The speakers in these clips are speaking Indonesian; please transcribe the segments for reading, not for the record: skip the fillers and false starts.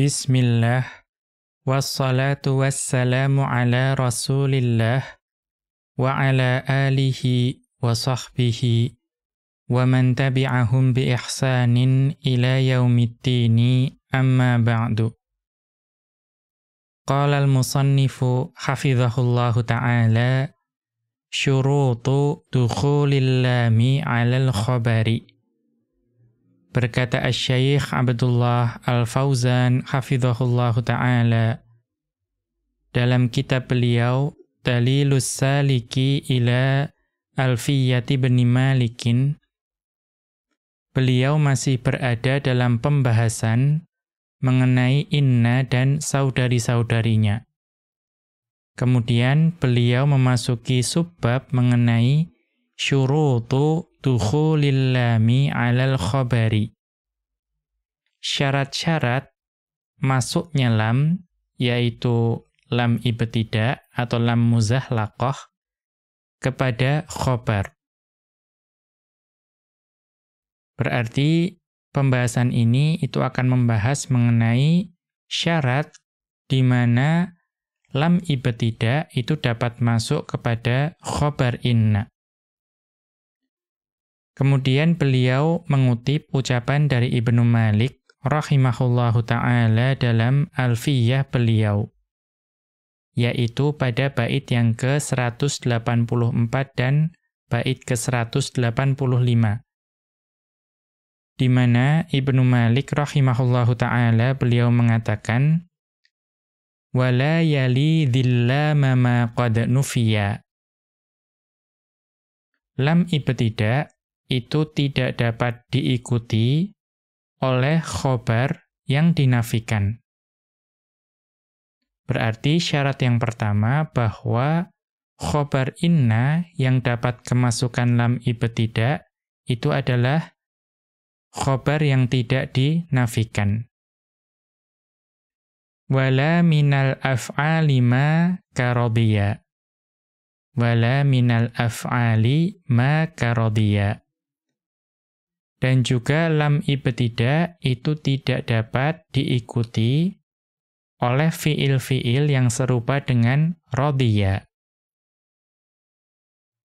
Bismillah, wassalatu wassalamu ala rasulillah, wa ala alihi wa sahbihi, wa man tabi'ahum bi ihsanin ila yaumiddini, amma ba'du. Qala al-musannifu hafizahullahu ta'ala, syurutu dukhulil lami 'alal khabari. Berkata Asy-Syaikh Abdullah Al-Fauzan hafizahullahu ta'ala dalam kitab beliau Dalilus Saliki ila Alfiyati Bni Malikin, beliau masih berada dalam pembahasan mengenai inna dan saudari-saudarinya. Kemudian beliau memasuki subbab mengenai syurutu dukhulil lami 'alal khabari. Syarat-syarat masuknya lam, yaitu lam ibtidah atau lam muzahlaqah kepada khabar. Berarti pembahasan ini itu akan membahas mengenai syarat di mana lam ibtidah itu dapat masuk kepada khabar inna. Kemudian beliau mengutip ucapan dari Ibnu Malik rahimahullahu ta'ala dalam Alfiyah beliau, yaitu pada bait yang ke-184 dan bait ke-185. Di mana Ibnu Malik rahimahullahu ta'ala beliau mengatakan, wala yali dhillama ma qad nufiya. Lam ibtidah itu tidak dapat diikuti oleh khobar yang dinafikan. Berarti syarat yang pertama bahwa khobar inna yang dapat kemasukan lam ibtidah itu adalah khobar yang tidak dinafikan. Wala minal af'ali ma karodiya. Wala minal af'ali ma karodiya. Dan juga lam ibtidah itu tidak dapat diikuti oleh fiil-fiil yang serupa dengan rodiya.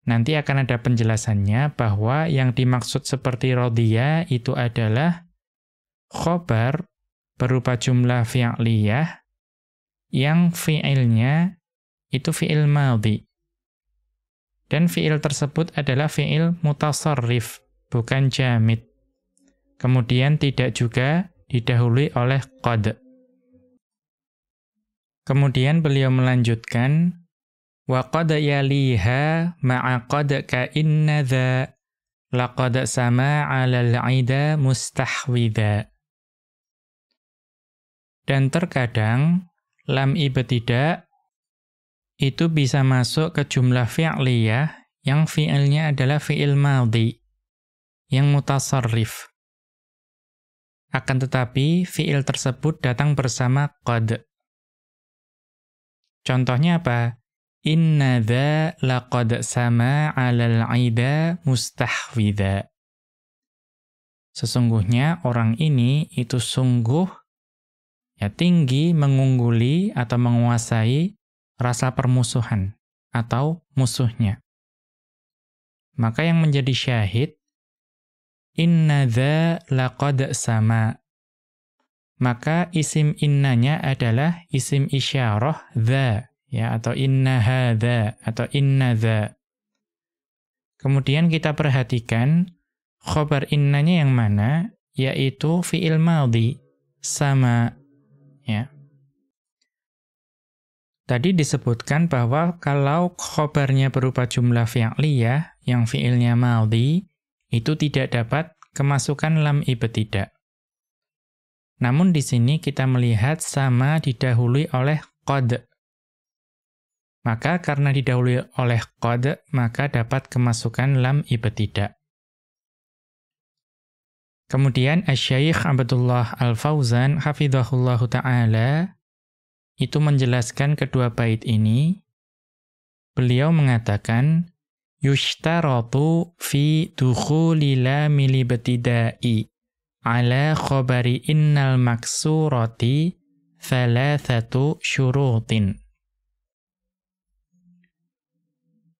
Nanti akan ada penjelasannya bahwa yang dimaksud seperti rodiya itu adalah khobar berupa jumlah fi'liyah yang fiilnya itu fiil madhi. Dan fiil tersebut adalah fiil mutasarrif, bukan jamid. Kemudian tidak juga didahului oleh qad. Kemudian beliau melanjutkan, wa qad yaliha ma'a qad ka inna dha laqad sama 'alal 'ida mustahwidha. Dan terkadang lam ibtidah itu bisa masuk ke jumlah fi'liyah yang fi'ilnya adalah fi'il madhi, yang mutasarrif. Akan tetapi fi'il tersebut datang bersama qad. Contohnya apa? Inna dha laqad sama 'alal 'ida mustahwidha. Sesungguhnya orang ini itu sungguh tinggi mengungguli atau menguasai rasa permusuhan atau musuhnya. Maka yang menjadi syahid inna dha laqad sama. Maka isim innanya adalah isim isyarah dha, ya, atau inna hadha atau inna dha. Kemudian kita perhatikan khobar innanya yang mana, yaitu fi'il madhi, sama, ya. Tadi disebutkan bahwa kalau khobarnya berupa jumlah fi'liyah yang fi'ilnya madhi, itu tidak dapat kemasukan lam ibtidah. Namun di sini kita melihat sama didahului oleh qad. Maka karena didahului oleh qad, maka dapat kemasukan lam ibtidah. Kemudian Asy-Syaikh Abdullah Al-Fauzan hafizahullahu ta'ala itu menjelaskan kedua bait ini. Beliau mengatakan, yushtaratu fi dukhuli lamil ibtida'i ala khabari innal maksurati thalathatu syurutin.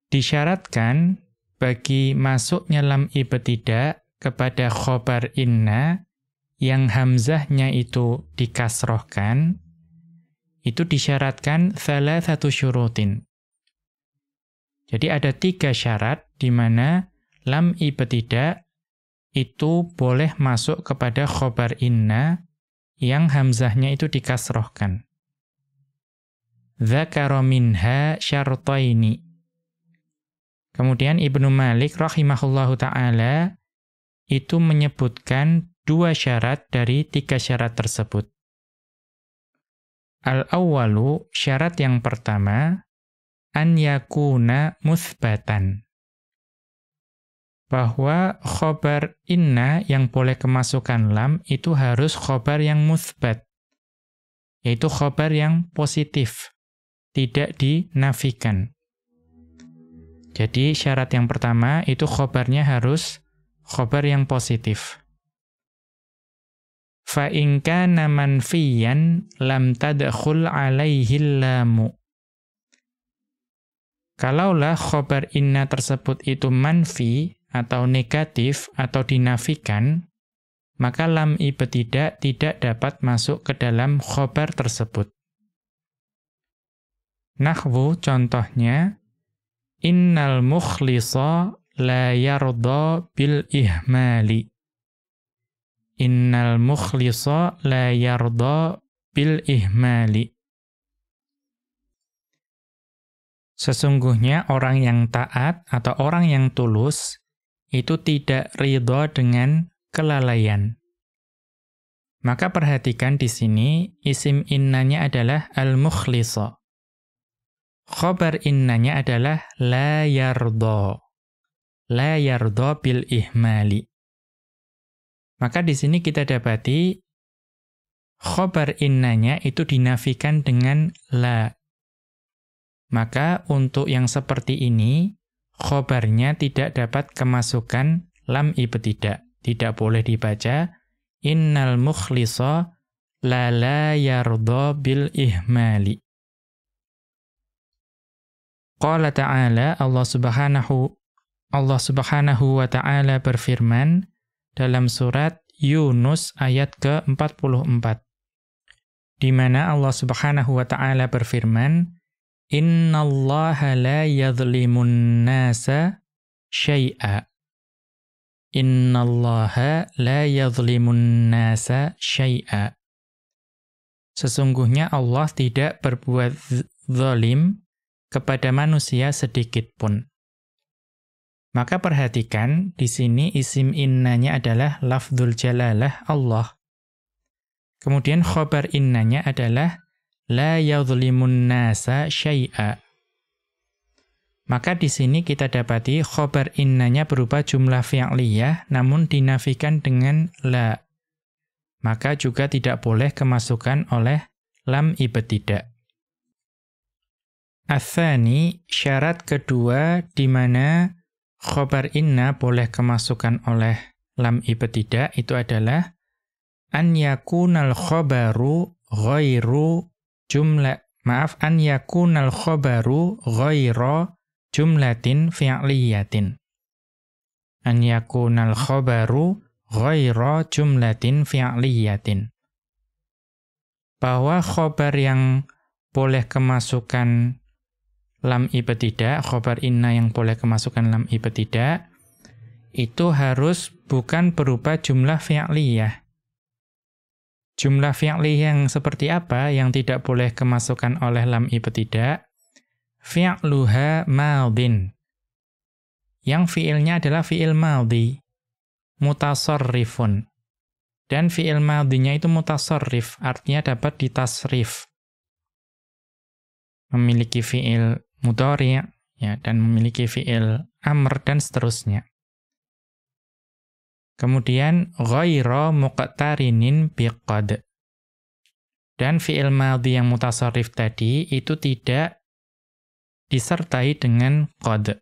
Disyaratkan bagi masuknya lam ibtida kepada khobar inna yang hamzahnya itu dikasrohkan, itu disyaratkan thalathatu syurutin. Jadi ada 3 syarat di mana lam ibtida itu boleh masuk kepada khobar inna yang hamzahnya itu dikasrohkan. Dzakara minha syartaini. Kemudian Ibnu Malik rahimahullahu ta'ala itu menyebutkan 2 syarat dari 3 syarat tersebut. Al-awwalu, syarat yang pertama, an yakuna muthbatan. Bahwa khobar inna yang boleh kemasukan lam itu harus khobar yang muthbat, yaitu khobar yang positif, tidak dinafikan. Jadi syarat yang pertama itu khobarnya harus khobar yang positif. Fa in kana manfiyan lam tadkhul alaihi lamu. Kalaulah khobar inna tersebut itu manfi atau negatif atau dinafikan, maka lam ibtida tidak dapat masuk ke dalam khobar tersebut. Nahwu contohnya, innal mukhlisa la yarda bil ihmali. Innal mukhlisa la yarda bil ihmali. Sesungguhnya orang yang taat atau orang yang tulus itu tidak ridha dengan kelalaian. Maka perhatikan di sini isim innanya adalah al-mukhlisa. Khobar innanya adalah la yarda. La yarda bil ihmali. Maka di sini kita dapati khobar innanya itu dinafikan dengan la. Maka untuk yang seperti ini, khobarnya tidak dapat kemasukan lam ibtida. Tidak boleh dibaca innal mukhlisa la yarda bil ihmali. Qala ta'ala, Allah Subhanahu wa ta'ala berfirman dalam surat Yunus ayat ke-44, di mana Allah Subhanahu wa ta'ala berfirman, innallaha la yadhlimun nasa syai'a. Innallaha la yadhlimun nasa syai'a. Sesungguhnya Allah tidak berbuat zalim kepada manusia sedikit pun. Maka perhatikan, di sini isim innanya adalah lafdzul jalalah Allah. Kemudian khobar innanya adalah la yadhlimun nasa syai'a. Maka di sini kita dapati khobar innanya berupa jumlah fi'liyah namun dinafikan dengan la. Maka juga tidak boleh kemasukan oleh lam ibtida. Ats-tsani, syarat kedua di mana khobar inna boleh kemasukan oleh lam ibtida itu adalah an yakunal khobaru ghairu an yakunal khobaru ghaira jumlatin fi'liyatin. An yakunal khobaru ghaira jumlatin fi'liyatin. Bahwa khobar yang boleh kemasukan lam ibtida, khobar inna yang boleh kemasukan lam ibtida, itu harus bukan berupa jumlah fi'liyah. Jumlah fi'liyah yang seperti apa yang tidak boleh kemasukan oleh lam ibtida? Fi'luha madin. Yang fi'ilnya adalah fi'il madhi, mutasarrifun. Dan fi'il madhinya itu mutasarrif, artinya dapat ditasrif. Memiliki fi'il mudhari' ya, dan memiliki fi'il amr dan seterusnya. Kemudian ghaira muqtarinin biqad. Dan fi'il madhi yang mutasarrif tadi itu tidak disertai dengan qad.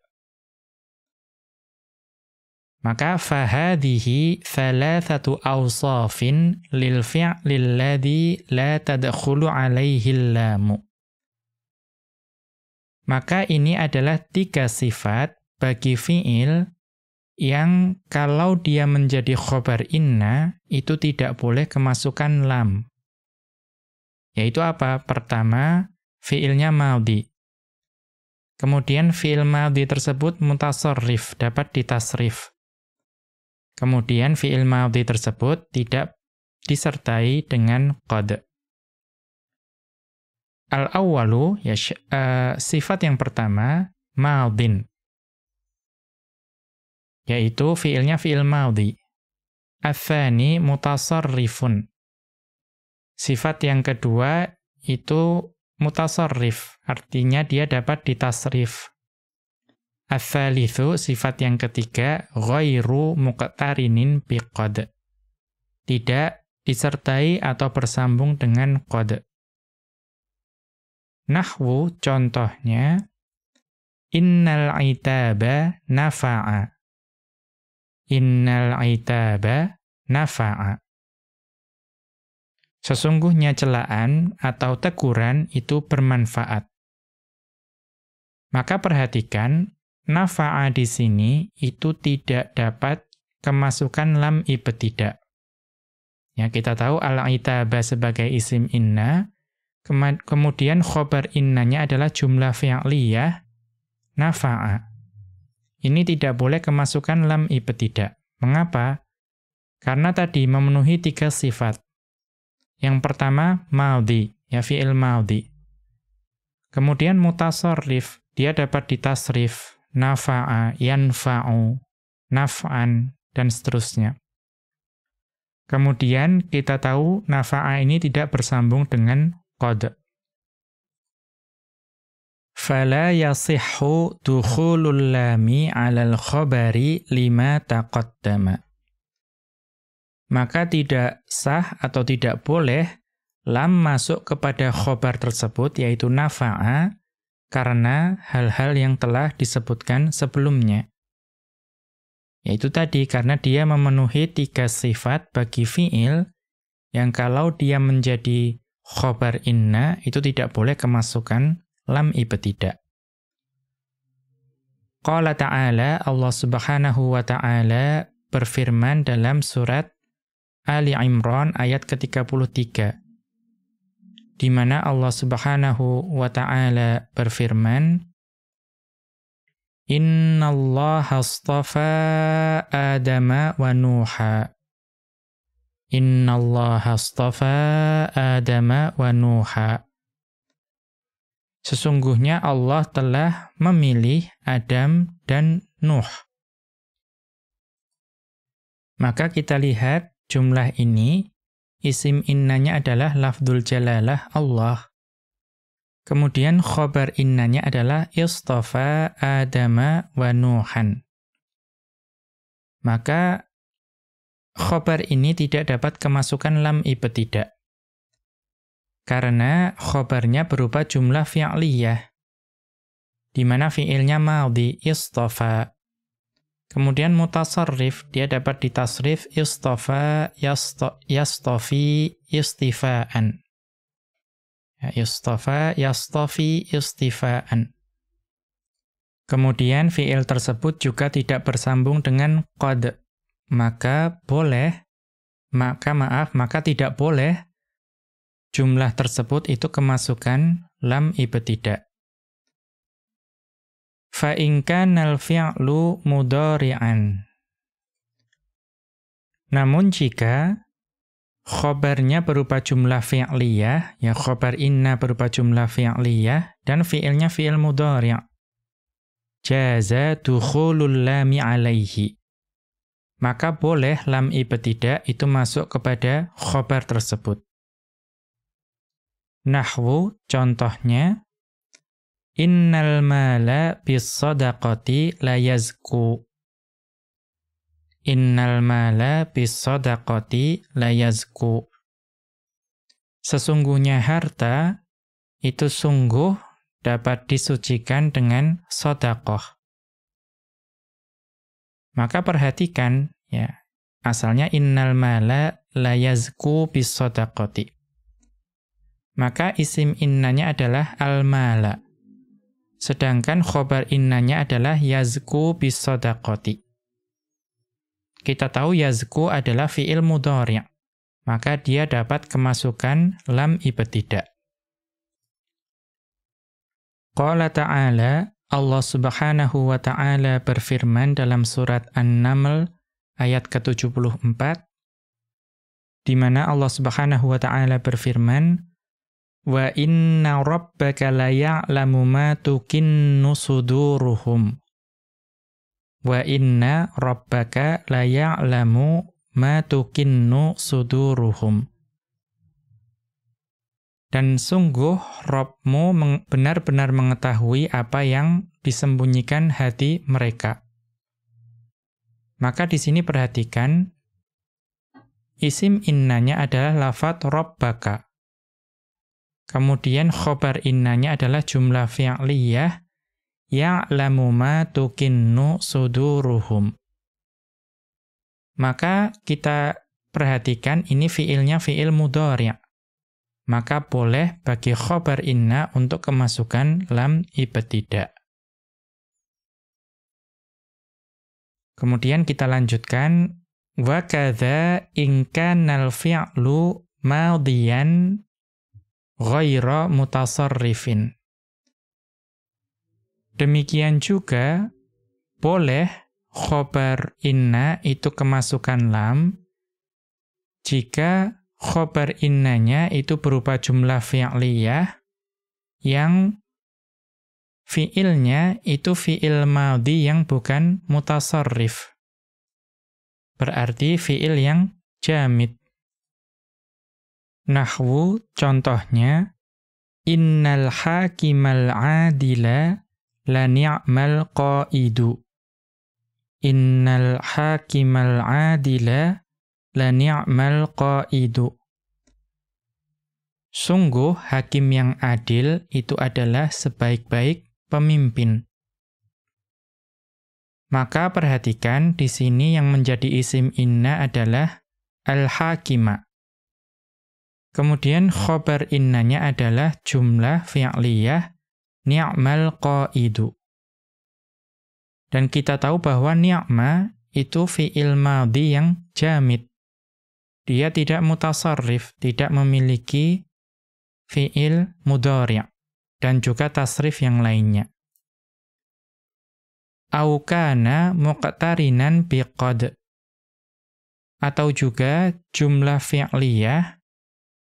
Maka fahadhihi thalathatu awsafin lil fi'lil ladzi la tadkhulu alaihi lamu. Maka ini adalah 3 sifat bagi fi'il yang kalau dia menjadi khobar inna, itu tidak boleh kemasukan lam. Yaitu apa? Pertama, fi'ilnya madhi. Kemudian fi'il madhi tersebut mutasarrif, dapat ditasrif. Kemudian fi'il madhi tersebut tidak disertai dengan qad. Al-awwalu, ya, sifat yang pertama, madhin. Yaitu fi'ilnya fi'il madhi. Ats-tsani mutasarrifun. Sifat yang kedua itu mutasarrif, artinya dia dapat ditasrif. Ats-tsalitsu, sifat yang ketiga, ghairu muqtarinin biqad. Tidak disertai atau bersambung dengan qad. Nahwu, contohnya, innal aitaba nafa'a. Innal aitaba nafa'a. Sesungguhnya celaan atau teguran itu bermanfaat. Maka perhatikan, nafa'a di sini itu tidak dapat kemasukan lam ibtida. Ya, kita tahu al-aitaba sebagai isim inna, kemudian khobar innanya adalah jumlah fi'liyah nafa'a. Ini tidak boleh kemasukan lam ibtida. Mengapa? Karena tadi memenuhi 3 sifat. Yang pertama, madhi, ya fi'il madhi. Kemudian mutasarrif, dia dapat ditasrif, nafa'a, yanfa'u, naf'an, dan seterusnya. Kemudian kita tahu nafa'a ini tidak bersambung dengan qad. Fala yasihhu dukhulul lami 'alal khabari lima taqaddama. Maka tidak sah atau tidak boleh lam masuk kepada khobar tersebut, yaitu nafa'a, karena hal-hal yang telah disebutkan sebelumnya. Yaitu tadi, karena dia memenuhi 3 sifat bagi fi'il, yang kalau dia menjadi khobar inna, itu tidak boleh kemasukan lam ibtida. Qala ta'ala, Allah Subhanahu wa ta'ala berfirman dalam surat Ali Imran ayat ke-33, di mana Allah Subhanahu wa ta'ala berfirman, Innallaha astafa Adama wa Nuha. Innallaha astafa Adama wa Nuha. Sesungguhnya Allah telah memilih Adam dan Nuh. Maka kita lihat jumlah ini, isim innanya adalah lafdzul jalalah Allah. Kemudian khobar innanya adalah istafa Adama wa Nuhan. Maka khobar ini tidak dapat kemasukan lam ibtida. Karena khobarnya berupa jumlah fi'liyah, di mana fi'ilnya madhi, istafa. Kemudian mutasarrif, dia dapat ditasrif istafa, yastafi, istifaan. Ya, istafa, yastafi, istifaan. Kemudian fi'il tersebut juga tidak bersambung dengan qad. Maka tidak boleh jumlah tersebut itu kemasukan lam ibtida. Fa in kana al-fi'lu mudhari'an. Namun jika khobarnya berupa jumlah fi'liyah, ya khobar inna berupa jumlah fi'liyah, dan fi'ilnya fi'il mudhari', jaza dukhulul lami alaihi. Maka boleh lam ibtida itu masuk kepada khobar tersebut. Nahwu, contohnya, innal mala bis-shadaqati la yazku. Innal mala bis-shadaqati la yazku. Sesungguhnya harta itu sungguh dapat disucikan dengan sedekah. Maka perhatikan, ya, asalnya innal mala la yazku bis shadaqati. Maka isim innanya adalah al-mala. Sedangkan khobar innanya adalah yazku bis shadaqati. Kita tahu yazku adalah fi'il mudhari'. Maka dia dapat kemasukan lam ibtidah. Qala ta'ala, Allah Subhanahu wa ta'ala berfirman dalam surat An-Naml ayat ke-74, di mana Allah Subhanahu wa ta'ala berfirman, wa inna rabbaka la ya'lamu ma tukinnu suduruhum. Wa inna rabbaka la ya'lamu ma tukinnu suduruhum. Dan sungguh Rabb-mu benar-benar mengetahui apa yang disembunyikan hati mereka. Maka di sini perhatikan, isim innanya adalah lafadz rabbaka. Kemudian khobar innanya adalah jumlah fi'liyah ya'lamu ma tukinnu suduruhum. Maka kita perhatikan ini fi'ilnya fi'il mudhari'. Maka boleh bagi khobar inna untuk kemasukan lam ibtidah. Kemudian kita lanjutkan, wa kadza in kanal fi'lu madhiyan ghaira mutasarrifin. Demikian juga boleh khobar inna itu kemasukan lam jika khobar innanya itu berupa jumlah fi'liyah yang fi'ilnya itu fi'il madhi yang bukan mutasarrif. Berarti fi'il yang jamid. Nahwu contohnya, innal hakimal adila la ni'mal qaidu. Innal hakimal adila la ni'mal qaidu. Sungguh hakim yang adil itu adalah sebaik-baik pemimpin. Maka perhatikan di sini yang menjadi isim inna adalah al-hakima. Kemudian khobar innanya adalah jumlah fi'liyah ni'mal qaidu. Dan kita tahu bahwa ni'ma itu fi'il madhi yang jamid. Dia tidak mutasarrif, tidak memiliki fi'il mudhari' dan juga tasrif yang lainnya. Au kana muqtarinan biqad. Atau juga jumlah fi'liyah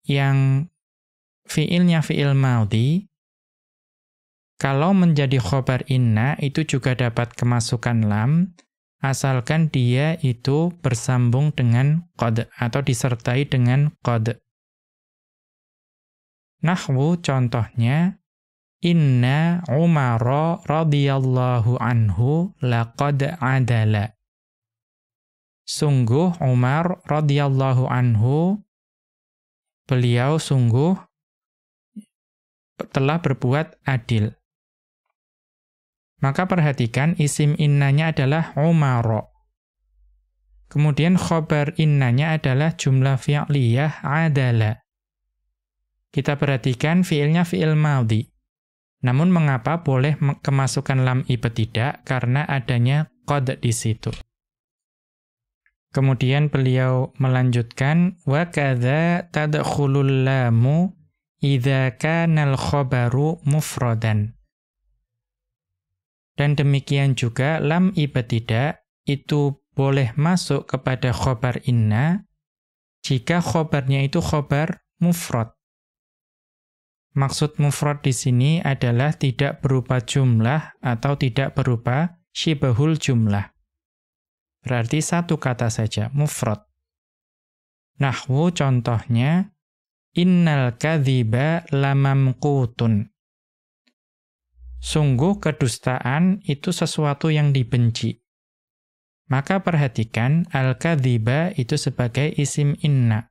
yang fi'ilnya fi'il madhi, kalau menjadi khobar inna itu juga dapat kemasukan lam, asalkan dia itu bersambung dengan qad atau disertai dengan qad. Nahwu contohnya, inna Umara radhiyallahu anhu laqad adala. Sungguh Umar radhiyallahu anhu, beliau sungguh telah berbuat adil. Maka perhatikan isim innanya adalah Umara. Kemudian khobar innanya adalah jumlah fi'liyah adala. Kita perhatikan fi'ilnya fi'il madhi. Namun mengapa boleh kemasukan lam ibtidah? Karena adanya qad di situ. Kemudian beliau melanjutkan, wa kadza tadkhulul lamu idza kana al-khabaru mufradan. Dan demikian juga lam ibtidah itu boleh masuk kepada khobar inna jika khobarnya itu khobar mufrad. Maksud mufrad di sini adalah tidak berupa jumlah atau tidak berupa syibahul jumlah. Berarti satu kata saja, mufrad. Nahwu contohnya, innal kadhiba lamamqutun. Sungguh kedustaan itu sesuatu yang dibenci. Maka perhatikan, al-kadhiba itu sebagai isim inna.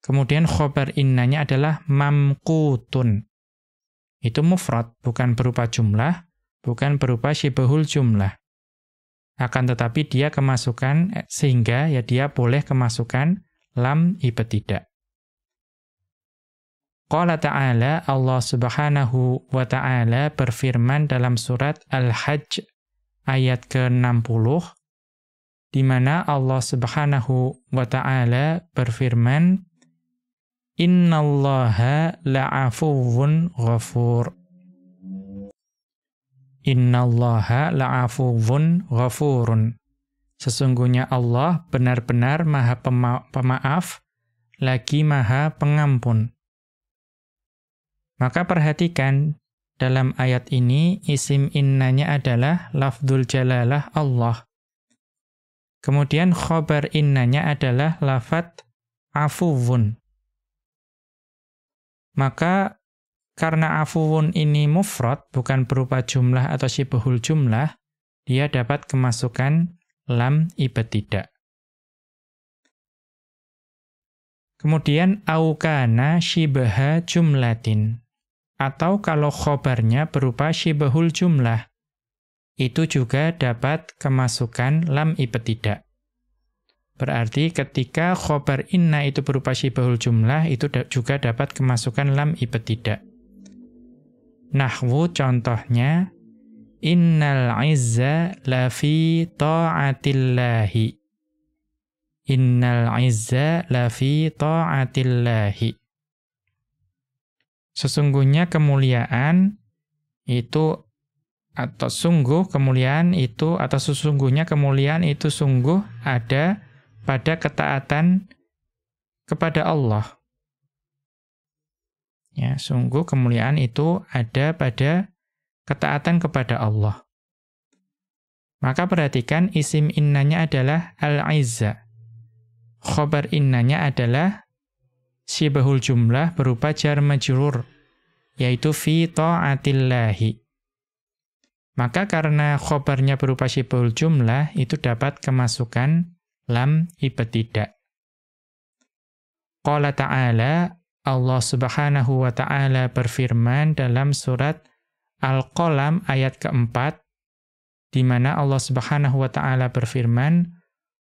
Kemudian khobar innanya adalah mamqutun. Itu mufrad, bukan berupa jumlah, bukan berupa syibahul jumlah. Akan tetapi dia kemasukan, sehingga ya dia boleh kemasukan lam ibtidah. Qala ta'ala, Allah subhanahu wa ta'ala berfirman dalam surat Al-Hajj ayat ke-60, di mana Allah subhanahu wa ta'ala berfirman, Innallaha la'afuwun ghafur. Innallaha la'afuwun ghafurun. Sesungguhnya Allah benar-benar maha pemaaf, lagi maha pengampun. Maka perhatikan, dalam ayat ini isim innanya adalah lafdzul jalalah Allah. Kemudian khobar innanya adalah lafadz afuwun. Maka karena afuwun ini mufrad, bukan berupa jumlah atau syibhul jumlah, dia dapat kemasukan lam ibtidah. Kemudian aukana syibha jumlatin. Atau kalau khobarnya berupa syibhul jumlah, itu juga dapat kemasukan lam ibtidah. Berarti ketika khobar inna itu berupa syibhul jumlah, itu juga dapat kemasukan lam ibtidah. Nahwu contohnya, Innal izza lafi ta'atillahi. Innal izza lafi ta'atillahi. Sesungguhnya kemuliaan itu, atau sungguh kemuliaan itu, atau sesungguhnya kemuliaan itu sungguh ada pada ketaatan kepada Allah. Ya, sungguh kemuliaan itu ada pada ketaatan kepada Allah. Maka perhatikan isim innanya adalah al-izza. Khobar innanya adalah syibhul jumlah berupa jar majrur, yaitu fi ta'atillahi. Maka karena khobarnya berupa syibhul jumlah, itu dapat kemasukan lam ibtidah. Qala ta'ala, Allah subhanahu wa ta'ala berfirman dalam surat Al-Qalam ayat keempat, di mana Allah subhanahu wa ta'ala berfirman,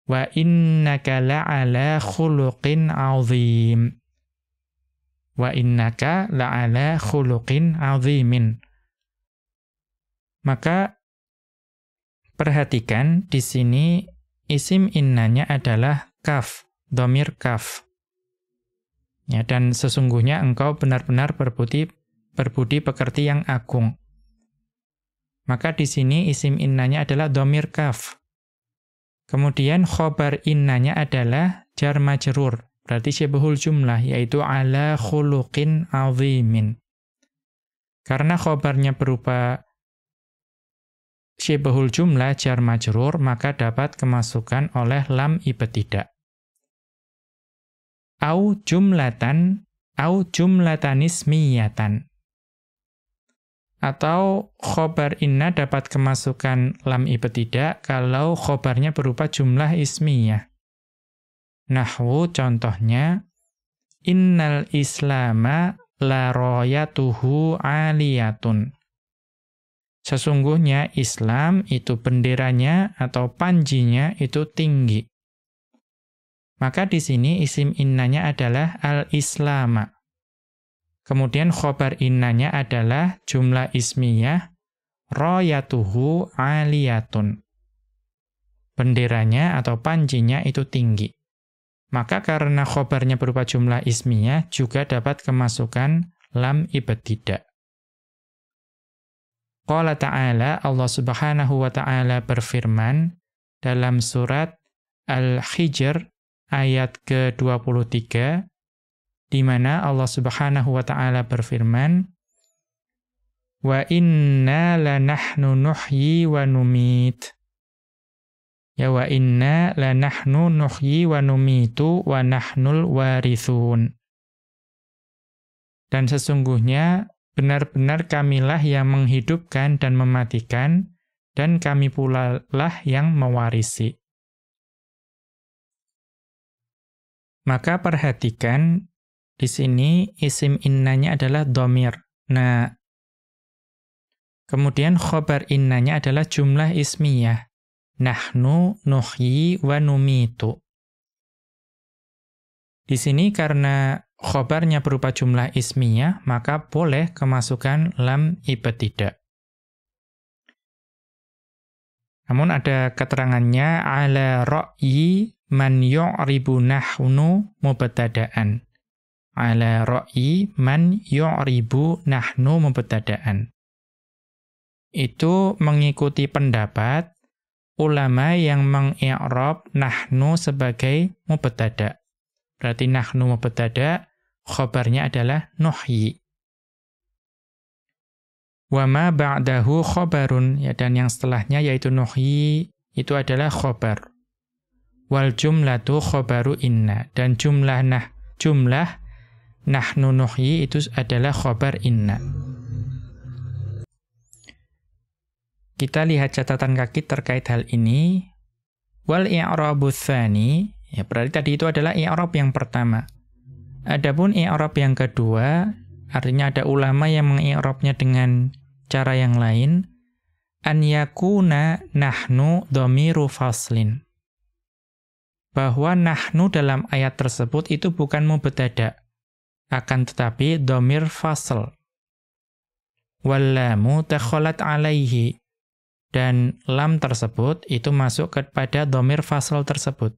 wa innaka la'ala khuluqin azim. Wa innaka la'ala khuluqin azimin. Maka perhatikan di sini isim innanya adalah kaf, dhamir kaf. Ya, dan sesungguhnya engkau benar-benar berbudi pekerti yang agung. Maka di sini isim innanya adalah dhamir kaf. Kemudian khobar innanya adalah jar majrur. Berarti syibhul jumlah, yaitu ala khuluqin azimin. Karena khobarnya berupa syibhul jumlah, jar majrur, maka dapat kemasukan oleh lam ibtidah. Au jumlatan ismiyatan. Atau khobar inna dapat kemasukan lam ibtidah kalau khobarnya berupa jumlah ismiyah. Nahwu contohnya, innal islama la rayatuhu aliyatun. Sesungguhnya Islam itu benderanya atau panjinya itu tinggi. Maka di sini isim innanya adalah al-islama. Kemudian khobar innanya adalah jumlah ismiyah rayatuhu aliyatun. Benderanya atau panjinya itu tinggi. Maka karena khobarnya berupa jumlah ismiyah, juga dapat kemasukan lam ibtidah. Qala ta'ala, Allah subhanahu wa ta'ala berfirman dalam surat Al-Hijr ayat ke-23, di mana Allah subhanahu wa ta'ala berfirman, wa inna lanahnu nuhyi wa numit. Ya wa inna lanahnu nuhyi wa numitu wa nahnul warithun. Dan sesungguhnya benar-benar kamilah yang menghidupkan dan mematikan, dan kami pula lah yang mewarisi. Maka perhatikan di sini isim innanya adalah dhamir. Nah, kemudian khobar innanya adalah jumlah ismiyah. nahnu nuhyi wa numitu. Di sini karena khobarnya berupa jumlah ismiyah, maka boleh kemasukan lam ibtidah. Namun ada keterangannya ala ra'yi man yu'ribu nahnu mubtada'an. Ala ra'yi man yu'ribu nahnu mubtada'an. Itu mengikuti pendapat ulama yang mengi'rab nahnu sebagai mubtada'. Berarti nahnu mubtada', khobarnya adalah nuhyi. Wa ma ba'dahu khobarun, ya, dan yang setelahnya yaitu nuhyi itu adalah khobar. Wal jumlatu khobaru inna, dan jumlah nahnu nuhyi itu adalah khobar inna. Kita lihat catatan kaki terkait hal ini. Wal i'rabu tsani, ya, berarti tadi itu adalah i'rab yang pertama. Adapun i'rab yang kedua, artinya ada ulama yang mengi'rabnya dengan cara yang lain, an yakuna nahnu dhamiru faslin. Bahwa nahnu dalam ayat tersebut itu bukan mubtada', akan tetapi dhamir fasl. Wallamu takhalat alaihi, dan lam tersebut itu masuk kepada dhamir fasl tersebut.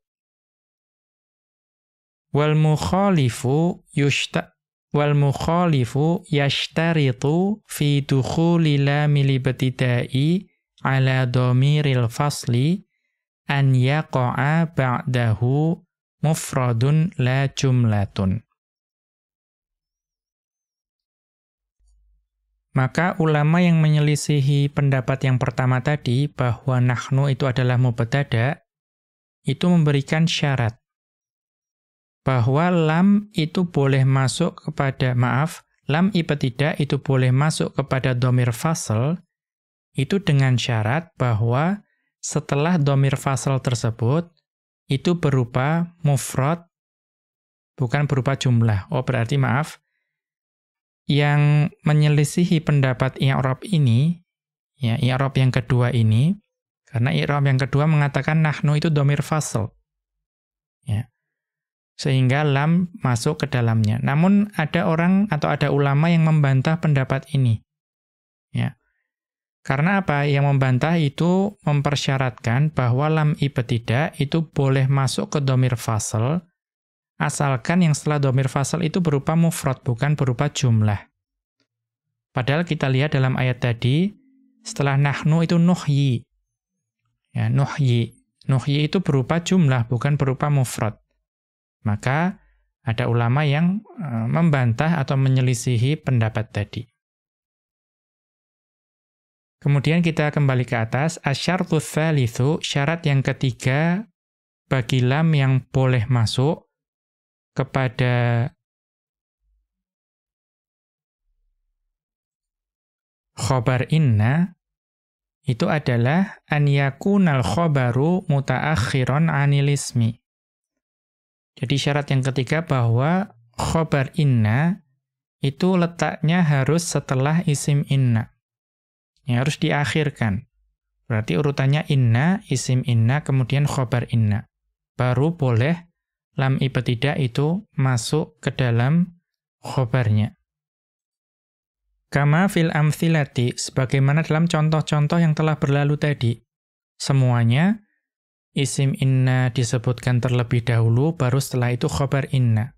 Wal mukhalifu yashtaritu fi dukhuli lamil ibtida'i ala dhamiril fasli an yaqa'a ba'dahu mufradun la jumlatun. Maka ulama yang menyelisihi pendapat yang pertama tadi bahwa nahnu itu adalah mubtada', itu memberikan syarat bahwa lam itu boleh masuk kepada, lam ibtidah itu boleh masuk kepada dhamir fasl, itu dengan syarat bahwa setelah dhamir fasl tersebut, itu berupa mufrad, bukan berupa jumlah. Oh, berarti yang menyelisihi pendapat i'rab ini, ya, i'rab yang kedua ini, karena i'rab yang kedua mengatakan nahnu itu dhamir fasl. Ya. Sehingga lam masuk ke dalamnya. Namun ada orang atau ada ulama yang membantah pendapat ini. Ya. Karena apa? Yang membantah itu mempersyaratkan bahwa lam ibtidah itu boleh masuk ke dhamir fasl, asalkan yang setelah dhamir fasl itu berupa mufrad, bukan berupa jumlah. Padahal kita lihat dalam ayat tadi, setelah nahnu itu nuhyi. Ya, nuhyi. Nuhyi itu berupa jumlah, bukan berupa mufrad. Maka ada ulama yang membantah atau menyelisihi pendapat tadi. Kemudian kita kembali ke atas. Asyartu tsalitsu, syarat yang ketiga bagi lam yang boleh masuk kepada khobar inna, itu adalah an yakunal khobaru mutaakhiron anil ismi. Jadi syarat yang ketiga bahwa khobar inna itu letaknya harus setelah isim inna. Ya, harus diakhirkan. Berarti urutannya inna, isim inna, kemudian khobar inna. Baru boleh lam ibtidah itu masuk ke dalam khobarnya. Kama fil amthilati, sebagaimana dalam contoh-contoh yang telah berlalu tadi. Semuanya isim inna disebutkan terlebih dahulu, baru setelah itu khobar inna.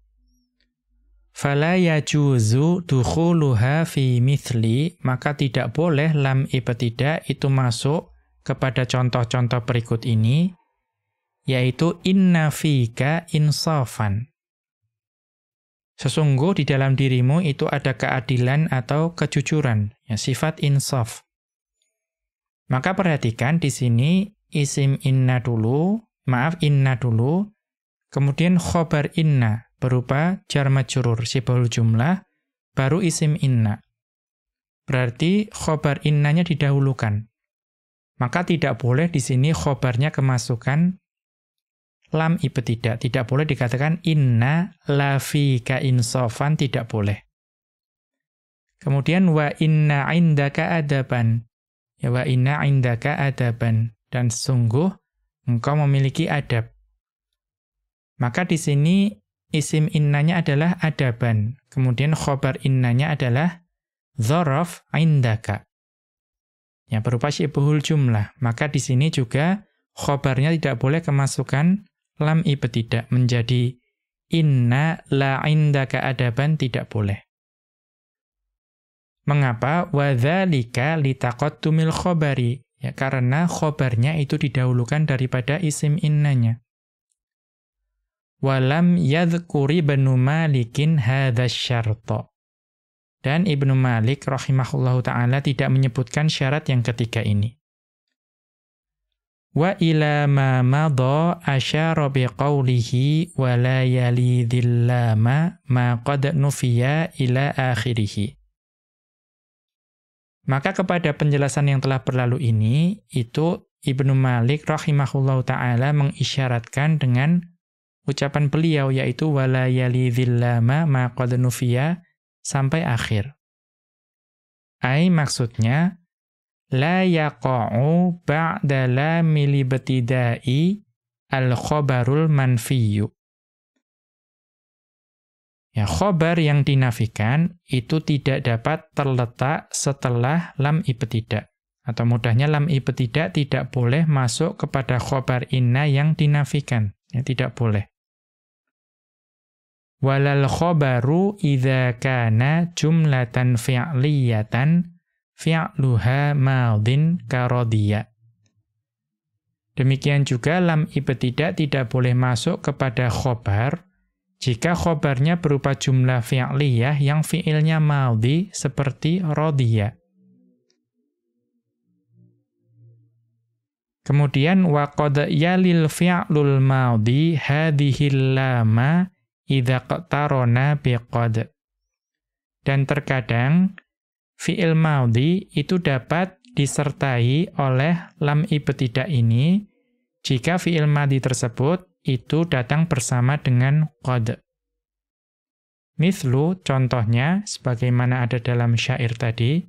Fala yajuzu dukhuluha fi mithli, maka tidak boleh lam ibtidah itu masuk kepada contoh-contoh berikut ini, yaitu inna fika insafan. Sesungguh di dalam dirimu itu ada keadilan atau kejujuran, ya, sifat insaf. Maka perhatikan di sini isim inna dulu, inna dulu, kemudian khobar inna berupa jar majrur sibahul jumlah, baru isim inna. Berarti khobar innanya didahulukan. Maka tidak boleh di sini khobarnya kemasukan lam ibtidah. Tidak boleh dikatakan inna la fika insafan, tidak boleh. Kemudian wa inna indaka adaban. Ya, wa inna indaka adaban. dan sungguh engkau memiliki adab. Maka di sini isim innanya adalah adaban. Kemudian khobar innanya adalah dzaraf indaka. Ya, berupa syibhul jumlah. Maka di sini juga khobarnya tidak boleh kemasukan lam ibtidah, menjadi inna la indaka adaban, tidak boleh. Mengapa? Wadzalika litaqattumil khobari. Ya, karena khobarnya itu didahulukan daripada isim innanya. Walam yadhkuri Ibnu Malikin hadzal syarta. Dan Ibnu Malik rahimahullahu ta'ala tidak menyebutkan syarat yang ketiga ini. Wa ila ma madha asyara biqaulihi wa la yalidhil lama ma qad nufiya ila akhirih. Maka kepada penjelasan yang telah berlalu ini, itu Ibnu Malik rahimahullahu ta'ala mengisyaratkan dengan ucapan beliau, yaitu wa la yalidhil lama ma qad nufiya sampai akhir. Ai maksudnya la yaqa'u ba'da lamil ibtida'i al-khabarul manfiyyu. Ya, khobar yang dinafikan itu tidak dapat terletak setelah lam ibtidah. Atau mudahnya lam ibtidah tidak boleh masuk kepada khobar inna yang dinafikan. Ya, tidak boleh. Walal khobaru idza kana jumlatan fi'liyatan fi'luha madin karadiya. Demikian juga lam ibtidah tidak boleh masuk kepada khobar jika khobarnya berupa jumlah fi'liyah yang fi'ilnya madhi seperti radiya. Kemudian wa qad yalil fi'lul madhi hadhil lama idza qtarana biqad. Dan terkadang fi'il madhi itu dapat disertai oleh lam ibtidah ini jika fi'il madhi tersebut itu datang bersama dengan qad. Mithlu, contohnya sebagaimana ada dalam syair tadi,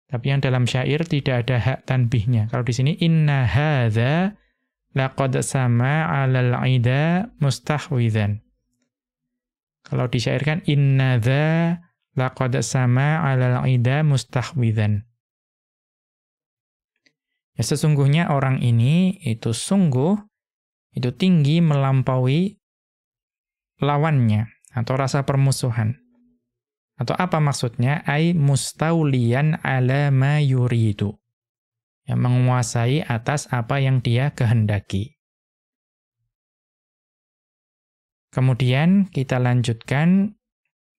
tapi yang dalam syair tidak ada hak tanbihnya. Kalau di sini inna hadza laqad sama 'alal 'ida mustahwidzan. Kalau disyairkan inna dza laqad sama 'alal 'ida mustahwidzan. Ya, sesungguhnya orang ini itu sungguh itu tinggi melampaui lawannya atau rasa permusuhan. Atau apa maksudnya? Ai mustauliyan 'ala ma yuridu. Yang menguasai atas apa yang dia kehendaki. Kemudian kita lanjutkan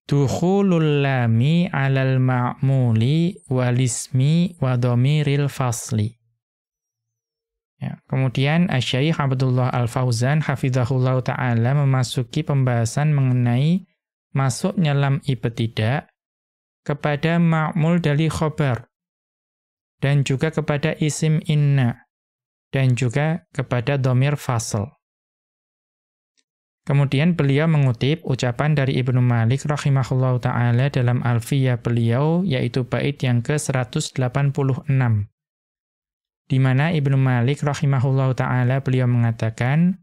dukhulul lami 'alal ma'muli wal ismi wa dhamiril fasli. Ya, kemudian Asy-Syaikh Abdullah Al-Fauzan hafizahullah taala memasuki pembahasan mengenai masuknya lam ibtidah kepada ma'mul dari khobar dan juga kepada isim inna dan juga kepada dhamir fasl. Kemudian beliau mengutip ucapan dari Ibnu Malik rahimahullahu ta'ala dalam Alfiyah beliau, yaitu bait yang ke-186. Di mana Ibnu Malik rahimahullahu ta'ala beliau mengatakan,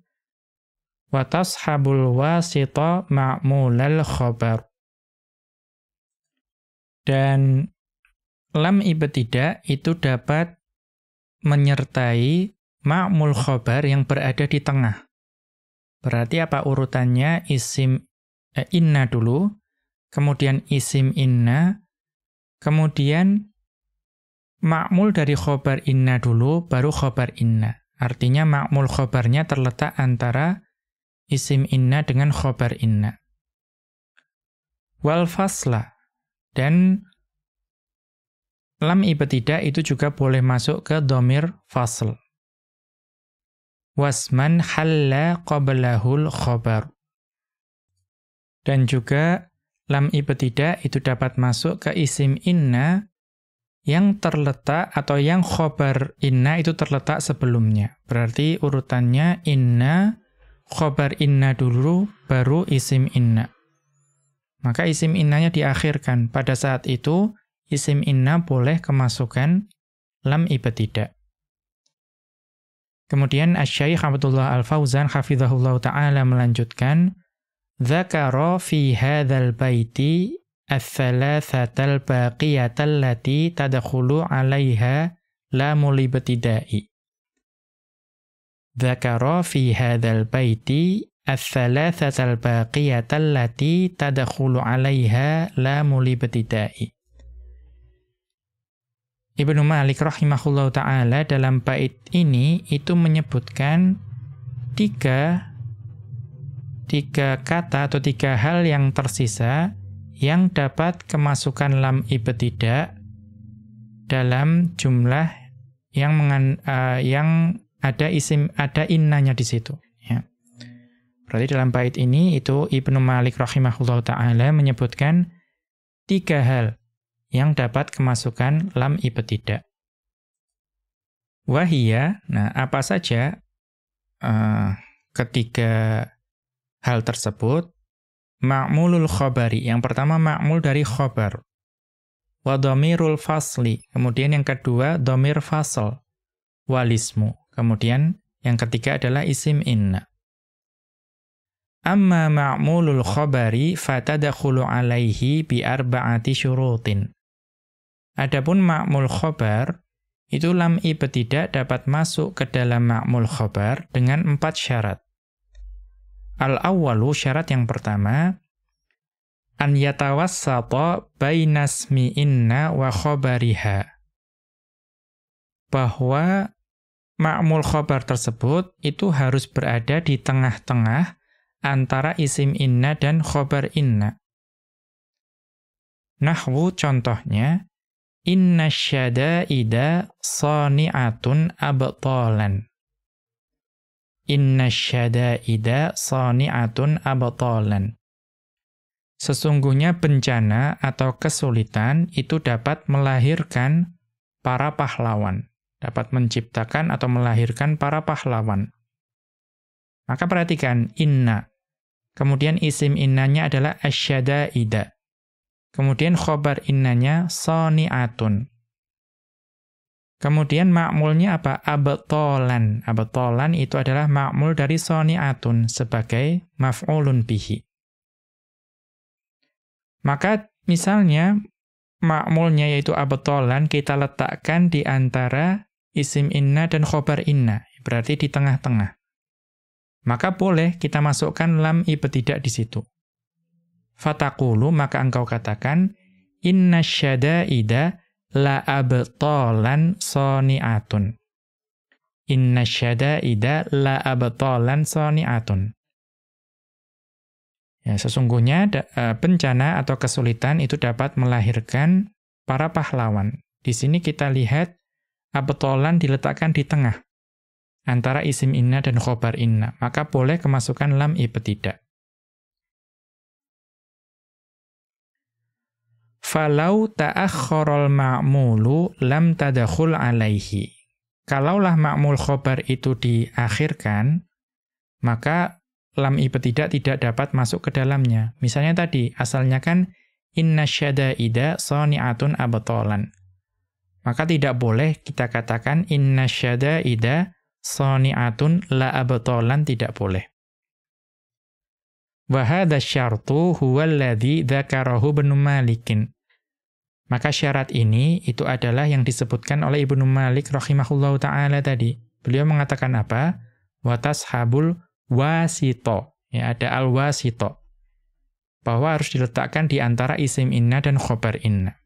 wa tashabul wasita ma'mulal khobar. Dan lam ibtidah itu dapat menyertai ma'mul khobar yang berada di tengah. Berarti apa urutannya? Isim inna dulu, kemudian isim inna, kemudian ma'mul dari khobar inna dulu, baru khobar inna. Artinya ma'mul khobarnya terletak antara isim inna dengan khobar inna. Wal fasla, dan lam ibtidah itu juga boleh masuk ke dhamir fasl. Wasman halla qablahul khobar. Dan juga lam ibtidah itu dapat masuk ke isim inna yang terletak atau yang khobar inna itu terletak sebelumnya. Berarti urutannya inna, khobar inna dulu, baru isim inna. Maka isim innanya diakhirkan. Pada saat itu, isim inna boleh kemasukan lam ibtidah. Kemudian Asy-Syaikh Abdullah Al-Fauzan hafizahullah ta'ala melanjutkan, "Dzakara fi hadzal baiti ats-tsalatsatal baqiyatal lati tadkhulu 'alaiha lamul ibtida'i." Dzakara fi hadzal baiti ats-tsalatsatal baqiyatal lati tadkhulu 'alaiha lamul ibtida'i. Ibnu Malik rahimahullahu ta'ala dalam bait ini itu menyebutkan tiga kata atau tiga hal yang tersisa yang dapat kemasukan lam ibtidah dalam jumlah yang ada innanya di situ. Ya. Berarti dalam bait ini itu Ibnu Malik rahimahullahu ta'ala menyebutkan tiga hal yang dapat kemasukan lam ibtidah. Wahia, nah apa saja ketiga hal tersebut? Ma'mulul khabari, yang pertama ma'mul dari khabar. Wa dhamirul fasli, kemudian yang kedua dhamir fasl. Walismu, kemudian yang ketiga adalah isim inna. Amma ma'mulul khabari fatadkhulu alaihi bi arba'ati syurutin. Adapun ma'mul khabar, itu lam ibtidah dapat masuk ke dalam ma'mul khabar dengan 4 syarat. Al-awwalu, syarat yang pertama, an yatawassata bainasmi inna wa khabariha. Bahwa ma'mul khabar tersebut itu harus berada di tengah-tengah antara isim inna dan khabar inna. Nahwu contohnya, inna syada'ida sani'atun abtalan. Inna syada'ida sani'atun abtalan. Sesungguhnya bencana atau kesulitan itu dapat melahirkan para pahlawan. Dapat menciptakan atau melahirkan para pahlawan. Maka perhatikan, inna. Kemudian isim innanya adalah asyada'ida. Kemudian khobar innanya sani'atun. Kemudian ma'mulnya apa? Abtalan. Abtalan itu adalah ma'mul dari sani'atun sebagai maf'ulun bihi. Maka misalnya ma'mulnya yaitu abtalan kita letakkan di antara isim inna dan khobar inna. Berarti di tengah-tengah. Maka boleh kita masukkan lam ibtidah di situ. Fataqulu, maka engkau katakan, inna syada'ida la abtalan sani'atun. Inna syada'ida la abtalan sani'atun. Ya, sesungguhnya bencana atau kesulitan itu dapat melahirkan para pahlawan. Di sini kita lihat abtalan diletakkan di tengah antara isim inna dan khobar inna. Maka boleh kemasukan lam ibtidah. Falau ta'akhkharul ma'mulu lam tadakhul alaihi. Kalaulah ma'mul khobar itu diakhirkan, maka lam ibtidah tidak dapat masuk ke dalamnya. Misalnya tadi, asalnya kan inna syada'ida sani'atun abtalan. Maka tidak boleh kita katakan inna syada'ida sani'atun la abtalan, tidak boleh. Wa hadha syartu huwa alladhi dzakarahu Ibnu Malikin. Maka syarat ini itu adalah yang disebutkan oleh Ibnu Malik rahimahullahu ta'ala tadi. Beliau mengatakan apa? Wa tashabul wasito. Ya, ada al-wasito. Bahwa harus diletakkan di antara isim inna dan khobar inna.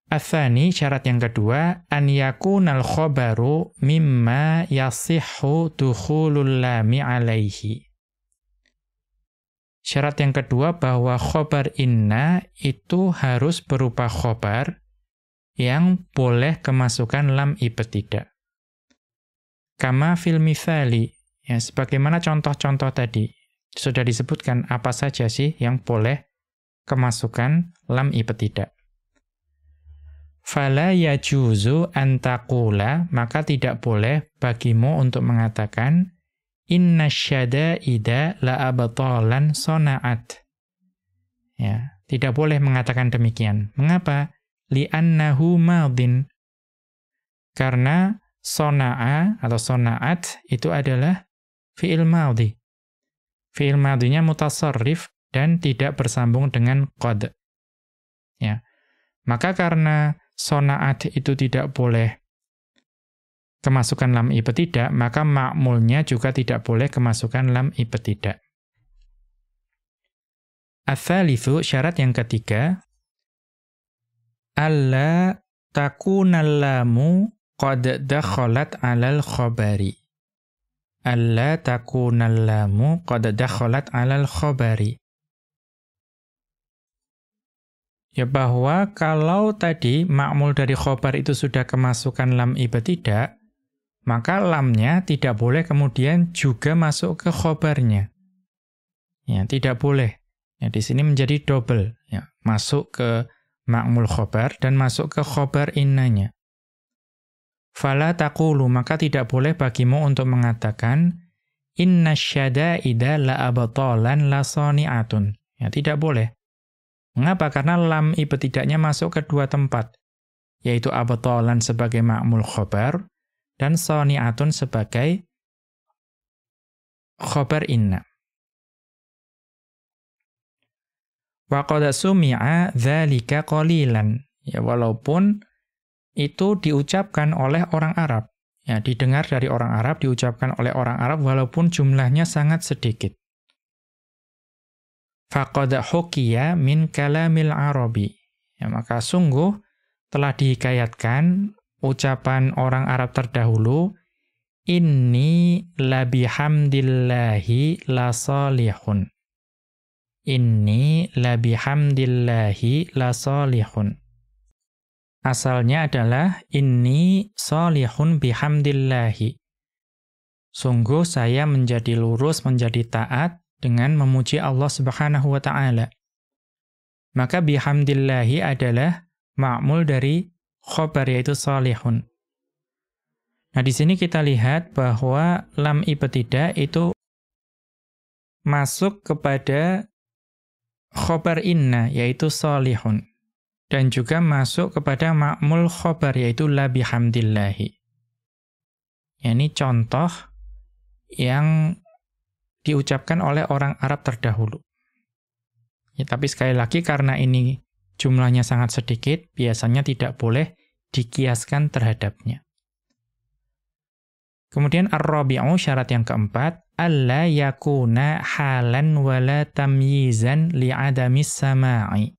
Atsani, syarat yang kedua, an yakunal khobaru mimma yasihhu dukhulul lami alaihi. Syarat yang kedua bahwa khobar inna itu harus berupa khobar yang boleh kemasukan lam ibtidah. Kama fil mithali, ya, sebagaimana contoh-contoh tadi, sudah disebutkan apa saja sih yang boleh kemasukan lam ibtidah. Fala yajuzu an taqula, maka tidak boleh bagimu untuk mengatakan inna syada'ida la abtalan sona'at. Ya, tidak boleh mengatakan demikian. Mengapa? Li'annahu madin. Karena sona'a atau sona'at itu adalah fi'il madhi. Fi'il madhinya mutasarrif dan tidak bersambung dengan qad. Ya. Maka karena sona'at itu tidak boleh kemasukan lam ibtidah, maka ma'mulnya juga tidak boleh kemasukan lam ibtidah. Ats-tsalitsu, syarat yang ketiga, alla takunal lamu qad dakhalat 'alal khabari. Alla takunal lamu qad dakhalat 'alal khabari. Ya, bahwa kalau tadi ma'mul dari khobar itu sudah kemasukan lam ibtidah, maka lamnya tidak boleh kemudian juga masuk ke khobarnya. Ya, tidak boleh. Ya, di sini menjadi double, ya, masuk ke ma'mul khobar dan masuk ke khobar innanya. Fala taqulu, maka tidak boleh bagimu untuk mengatakan inna syada'ida la abtalan la sani'atun. Ya, tidak boleh. Mengapa? Karena lam ibtida'nya masuk ke dua tempat, yaitu abtalan sebagai ma'mul khobar dan sani'atun sebagai khobar inna. Wa qad sumi'a dzalika qalilan. Ya, walaupun itu diucapkan oleh orang Arab. Ya, didengar dari orang Arab, diucapkan oleh orang Arab walaupun jumlahnya sangat sedikit. Faqad hukiya min kalamil arabi. Ya, maka sungguh telah dihikayatkan ucapan orang Arab terdahulu, inni labihamdillahi lasalihun. Inni labihamdillahi lasalihun. Asalnya adalah inni salihun bihamdillahi. Sungguh saya menjadi lurus, menjadi taat dengan memuji Allah Subhanahu wa ta'ala. Maka bihamdillahi adalah ma'mul dari khobar, yaitu salihun. Nah, di sini kita lihat bahwa lam ibtidah itu masuk kepada khobar inna, yaitu salihun. Dan juga masuk kepada ma'mul khobar, yaitu la bihamdillahi. Ini contoh yang diucapkan oleh orang Arab terdahulu. Ya, tapi sekali lagi karena ini jumlahnya sangat sedikit, biasanya tidak boleh dikiaskan terhadapnya. Kemudian ar-rabi'u, syarat yang keempat, alla yakuna halan wala tamyizan li'adamis sama'i.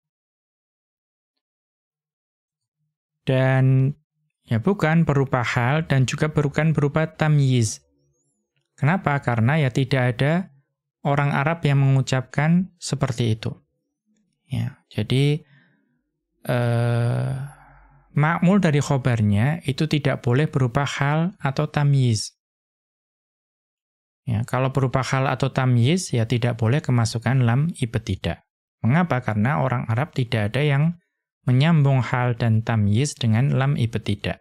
Dan ya bukan berupa hal dan juga bukan berupa tamyiz. Kenapa? Karena ya tidak ada orang Arab yang mengucapkan seperti itu. Ya, jadi ma'mul dari khobarnya itu tidak boleh berupa hal atau tamyiz. Ya, kalau berupa hal atau tamyiz ya tidak boleh kemasukan lam ibtidah. Mengapa? Karena orang Arab tidak ada yang menyambung hal dan tamyiz dengan lam ibtidah.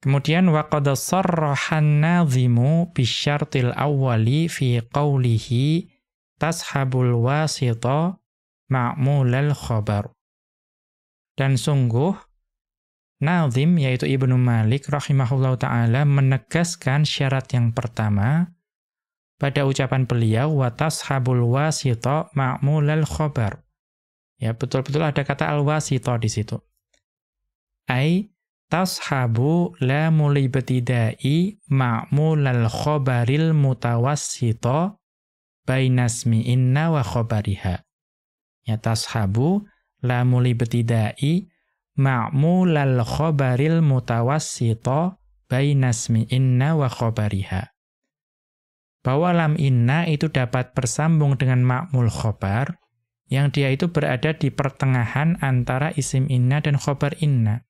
Kemudian waqad sarraha an-nadhimu bisyartil awwali fi qawlihi tashabul wasita ma'mulal khabar. Dan sungguh Nadhim, yaitu Ibnu Malik rahimahullahu ta'ala, menegaskan syarat yang pertama pada ucapan beliau wa tashabul wasita ma'mulal khabar. Ya, betul-betul ada kata al-wasita di situ. Ai tashabu la mulibtidai ma'mulal khabaril mutawassita bainasmi inna wa khabariha. Ya, tashabu la mulibtidai ma'mulal khabaril mutawassita bainasmi inna wa khabariha. Bahwa lam inna itu dapat bersambung dengan ma'mul khabar yang dia itu berada di pertengahan antara isim inna dan khabar inna.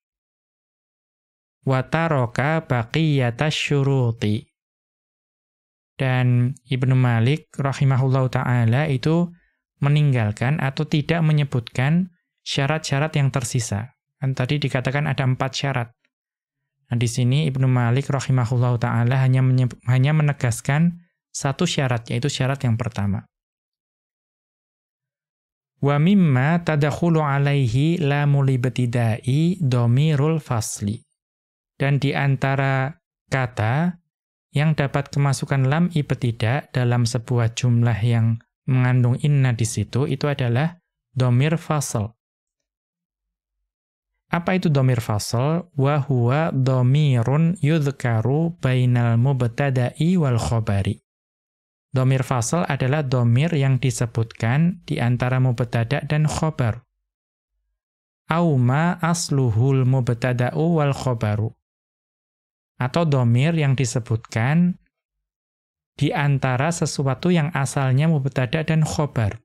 Wa taraka baqiyatash syuruti. Dan Ibnu Malik rahimahullahu ta'ala itu meninggalkan atau tidak menyebutkan syarat-syarat yang tersisa. Kan tadi dikatakan ada 4 syarat. Nah, di sini Ibnu Malik rahimahullahu ta'ala hanya menegaskan 1 syarat, yaitu syarat yang pertama. Wa mimma tadakhulu alaihi lamul ibtida'i dhamirul fasli. Dan di antara kata yang dapat kemasukan lam ibtida' dalam sebuah jumlah yang mengandung inna di situ, itu adalah dhamir fasl. Apa itu dhamir fasl? Wa huwa dhamirun yudhkaru bainal mubtada'i wal khabari. Dhamir fasl adalah dhamir yang disebutkan di antara mubtada' dan khabar. Au ma asluhul mubtada'u wal khabaru. Atau dhamir yang disebutkan di antara sesuatu yang asalnya mubtada' dan khabar.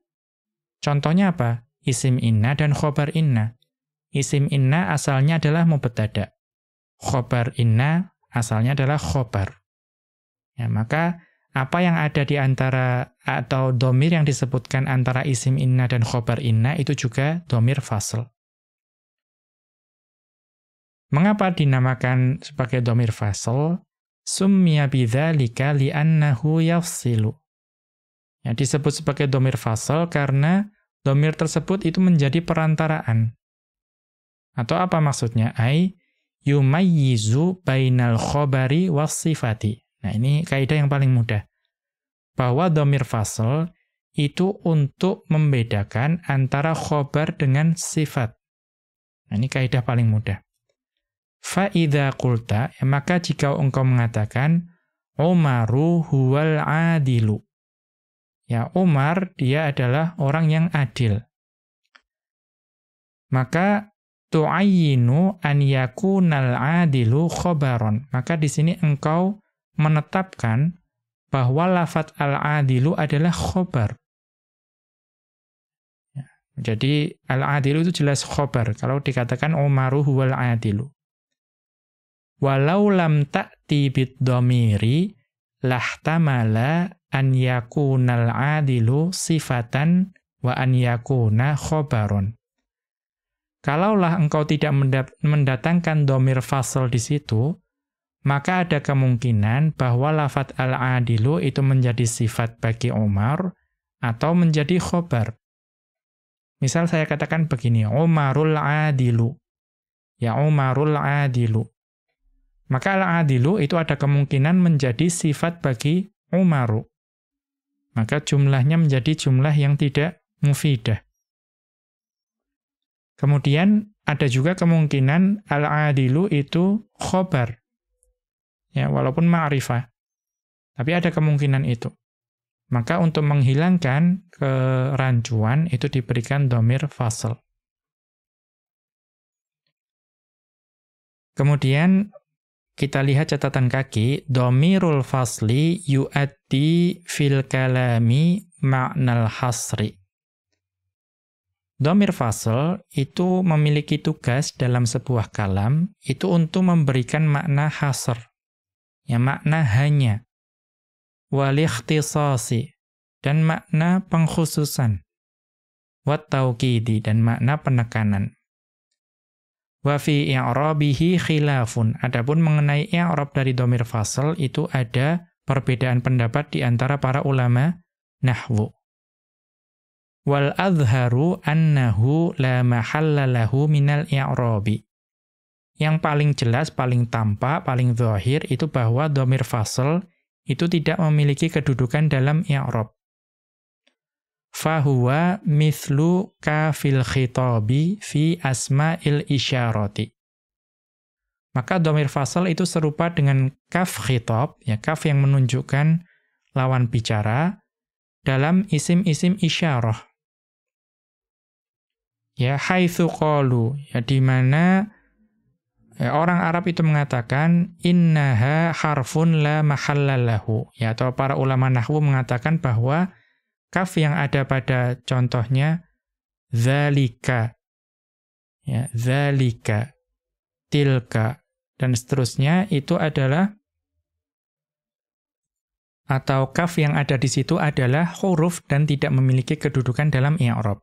Contohnya apa? Isim inna dan khabar inna. Isim inna asalnya adalah mubtada'. Khabar inna asalnya adalah khabar. Ya, maka apa yang ada di antara atau dhamir yang disebutkan antara isim inna dan khabar inna itu juga dhamir fasl. Mengapa dinamakan sebagai dhamir fasl? Summiya bidzalika li'annahu yafsilu. Ya, disebut sebagai dhamir fasl karena dhamir tersebut itu menjadi perantaraan. Atau apa maksudnya? Ai yumayyizu bainal khabari was sifati. Nah, ini kaidah yang paling mudah. Bahwa dhamir fasl itu untuk membedakan antara khabar dengan sifat. Nah, ini kaidah paling mudah. Fa idza qulta, maka jika engkau mengatakan Umaru huwal adilu. Ya, Umar dia adalah orang yang adil. Maka tu'ayyinu an yakunal adilu khabaron. Maka di sini engkau menetapkan bahwa lafadz al-adilu adalah khabar. Ya, jadi al-adilu itu jelas khabar kalau dikatakan Umaru huwal adilu. Walau lam ta'ti bid-dhamiri lahtamala an yakunal adilu sifatan wa an yakuna khabaron. Kalaulah engkau tidak mendatangkan dhamir fasl di situ, maka ada kemungkinan bahwa lafadz al-adilu itu menjadi sifat bagi Umar atau menjadi khabar. Misal saya katakan begini, Umarul adilu. Ya, Umarul adilu. Maka al-adilu itu ada kemungkinan menjadi sifat bagi Umaru. Maka jumlahnya menjadi jumlah yang tidak mufidah. Kemudian ada juga kemungkinan al-adilu itu khobar. Ya, walaupun ma'rifah. Tapi ada kemungkinan itu. Maka untuk menghilangkan kerancuan itu diberikan dhamir fasl. Kemudian kita lihat catatan kaki, dhamirul fasli yu'addi fil kalami ma'nal hasri. Dhamir fasl itu memiliki tugas dalam sebuah kalam, itu untuk memberikan makna hasr, ya makna hanya, wal ikhtisasi, dan makna pengkhususan, wat tauqidi, dan makna penekanan. Wa fi i'rabihi khilafun. Adapun mengenai i'rab dari dhamir fasl itu ada perbedaan pendapat di antara para ulama nahwu. Wal adharu annahu la mahalla lahu minal i'rabi. Yang paling jelas, paling tampak, paling zahir itu bahwa dhamir fasl itu tidak memiliki kedudukan dalam i'rab. Fahuwa mithlu kafil khitabi fi asma'il isyarati. Maka dhamir fasl itu serupa dengan kaf khitab, ya kaf yang menunjukkan lawan bicara dalam isim-isim isyarah. Ya haitsu qalu, ya di mana orang Arab itu mengatakan innaha harfun la mahalla lahu. Ya, atau para ulama nahwu mengatakan bahwa kaf yang ada pada contohnya dzalika, ya, dzalika, tilka, dan seterusnya itu adalah, atau kaf yang ada di situ adalah huruf dan tidak memiliki kedudukan dalam i'rab.